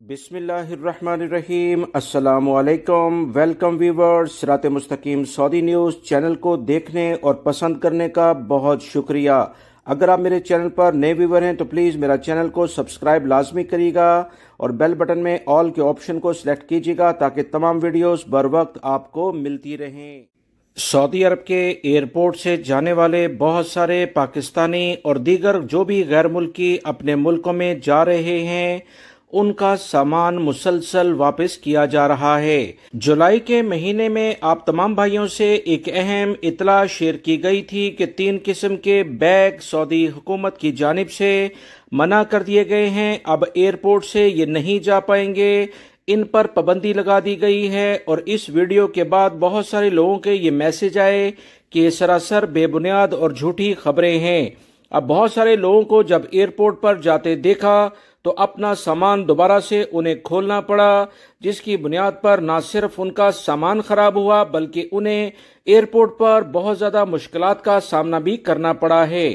बिस्मिल्लाहिर्रहमानिर्रहीम। अस्सलामु अलैकुम। वेलकम व्यूवर्स, सिरात मुस्तकीम सऊदी न्यूज़ चैनल को देखने और पसंद करने का बहुत शुक्रिया। अगर आप मेरे चैनल पर नए व्यूवर हैं तो प्लीज़ मेरा चैनल को सब्सक्राइब लाजमी करिएगा और बेल बटन में ऑल के ऑप्शन को सिलेक्ट कीजिएगा ताकि तमाम वीडियोस बर वक्त आपको मिलती रहें। सऊदी अरब के एयरपोर्ट से जाने वाले बहुत सारे पाकिस्तानी और दीगर जो भी गैर मुल्की अपने मुल्कों में जा रहे हैं उनका सामान मुसलसल वापस किया जा रहा है। जुलाई के महीने में आप तमाम भाइयों से एक अहम इतला शेयर की गई थी कि 3 किस्म के बैग सऊदी हुकूमत की जानिब से मना कर दिए गए हैं। अब एयरपोर्ट से ये नहीं जा पाएंगे, इन पर पाबंदी लगा दी गई है। और इस वीडियो के बाद बहुत सारे लोगों के ये मैसेज आए कि ये सरासर बेबुनियाद और झूठी खबरें हैं। अब बहुत सारे लोगों को जब एयरपोर्ट पर जाते देखा तो अपना सामान दोबारा से उन्हें खोलना पड़ा, जिसकी बुनियाद पर न सिर्फ उनका सामान खराब हुआ बल्कि उन्हें एयरपोर्ट पर बहुत ज्यादा मुश्किलात का सामना भी करना पड़ा है।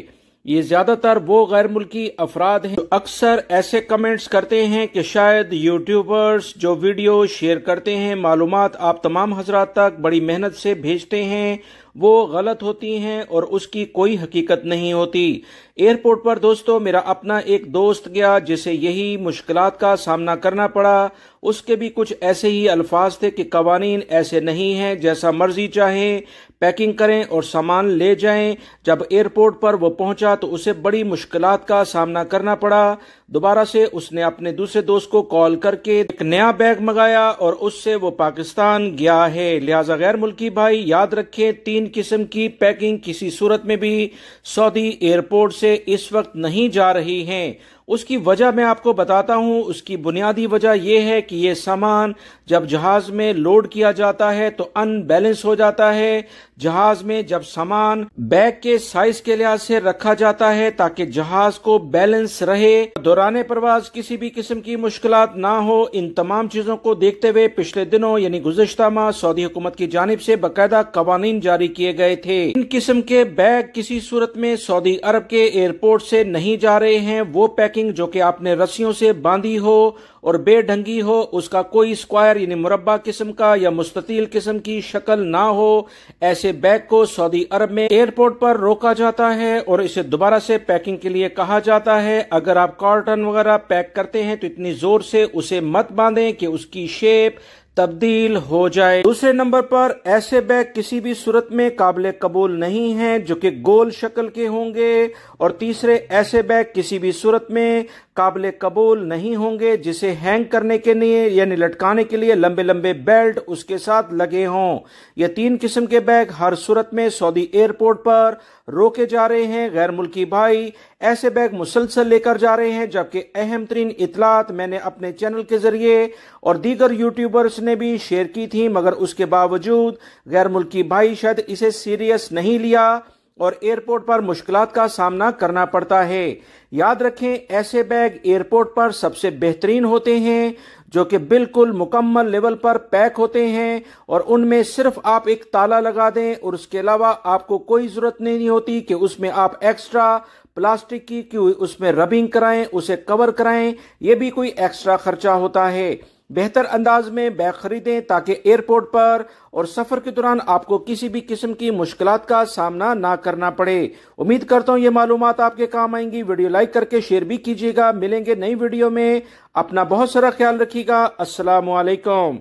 ये ज्यादातर वो गैर मुल्की अफराद हैं जो अक्सर ऐसे कमेंट्स करते हैं कि शायद यूट्यूबर्स जो वीडियो शेयर करते हैं, मालूमात आप तमाम हजरात तक बड़ी मेहनत से भेजते हैं, वो गलत होती हैं और उसकी कोई हकीकत नहीं होती। एयरपोर्ट पर दोस्तों मेरा अपना एक दोस्त गया जिसे यही मुश्किलात का सामना करना पड़ा। उसके भी कुछ ऐसे ही अल्फाज थे कि कवानीन ऐसे नहीं हैं, जैसा मर्जी चाहें पैकिंग करें और सामान ले जाएं। जब एयरपोर्ट पर वो पहुंचा तो उसे बड़ी मुश्किलात का सामना करना पड़ा। दोबारा से उसने अपने दूसरे दोस्त को कॉल करके एक नया बैग मंगाया और उससे वो पाकिस्तान गया है। लिहाजा गैर मुल्की भाई याद रखें, 3 किस्म की पैकिंग किसी सूरत में भी सऊदी एयरपोर्ट से इस वक्त नहीं जा रही हैं। उसकी वजह मैं आपको बताता हूं। उसकी बुनियादी वजह यह है कि ये सामान जब जहाज में लोड किया जाता है तो अनबैलेंस हो जाता है। जहाज में जब सामान बैग के साइज के लिहाज से रखा जाता है ताकि जहाज को बैलेंस रहे, दौरान परवाज किसी भी किस्म की मुश्किलात ना हो, इन तमाम चीजों को देखते हुए पिछले दिनों यानी गुज़िश्ता माह सऊदी हुकूमत की जानिब से बाकायदा कवानीन जारी किए गए थे। इन किस्म के बैग किसी सूरत में सऊदी अरब के एयरपोर्ट से नहीं जा रहे हैं। वो पैकिंग जो कि आपने रस्सियों से बांधी हो और बेढंगी हो, उसका कोई स्क्वायर यानी मुरब्बा किस्म का या मुस्ततील किस्म की शक्ल ना हो, ऐसे बैग को सऊदी अरब में एयरपोर्ट पर रोका जाता है और इसे दोबारा से पैकिंग के लिए कहा जाता है। अगर आप कार्टन वगैरह पैक करते हैं तो इतनी जोर से उसे मत बांधें कि उसकी शेप तब्दील हो जाए। दूसरे नंबर पर ऐसे बैग किसी भी सूरत में काबिल कबूल नहीं हैं जो कि गोल शक्ल के होंगे। और तीसरे, ऐसे बैग किसी भी सूरत में काबिल कबूल नहीं होंगे जिसे हैंग करने के लिए यानी लटकाने के लिए लंबे लंबे बेल्ट उसके साथ लगे हों। ये 3 किस्म के बैग हर सूरत में सऊदी एयरपोर्ट पर रोके जा रहे हैं। गैर मुल्की भाई ऐसे बैग मुसलसल लेकर जा रहे हैं, जबकि अहम तरीन इतलात मैंने अपने चैनल के जरिए और दीगर यूट्यूबर्स ने भी शेयर की थी, मगर उसके बावजूद गैर मुल्की भाई शायद इसे सीरियस नहीं लिया और एयरपोर्ट पर मुश्किलात का सामना करना पड़ता है। याद रखें, ऐसे बैग एयरपोर्ट पर सबसे बेहतरीन होते हैं जो कि बिल्कुल मुकम्मल लेवल पर पैक होते हैं और उनमें सिर्फ आप एक ताला लगा दें और उसके अलावा आपको कोई जरूरत नहीं होती कि उसमें आप एक्स्ट्रा प्लास्टिक की उसमें रबिंग कराएं, उसे कवर कराएं। यह भी कोई एक्स्ट्रा खर्चा होता है। बेहतर अंदाज में बैग खरीदें ताकि एयरपोर्ट पर और सफर के दौरान आपको किसी भी किस्म की मुश्किलात का सामना ना करना पड़े। उम्मीद करता हूं ये मालूमात आपके काम आएंगी। वीडियो लाइक करके शेयर भी कीजिएगा। मिलेंगे नई वीडियो में। अपना बहुत सारा ख्याल रखिएगा। अस्सलामु अलैकुम।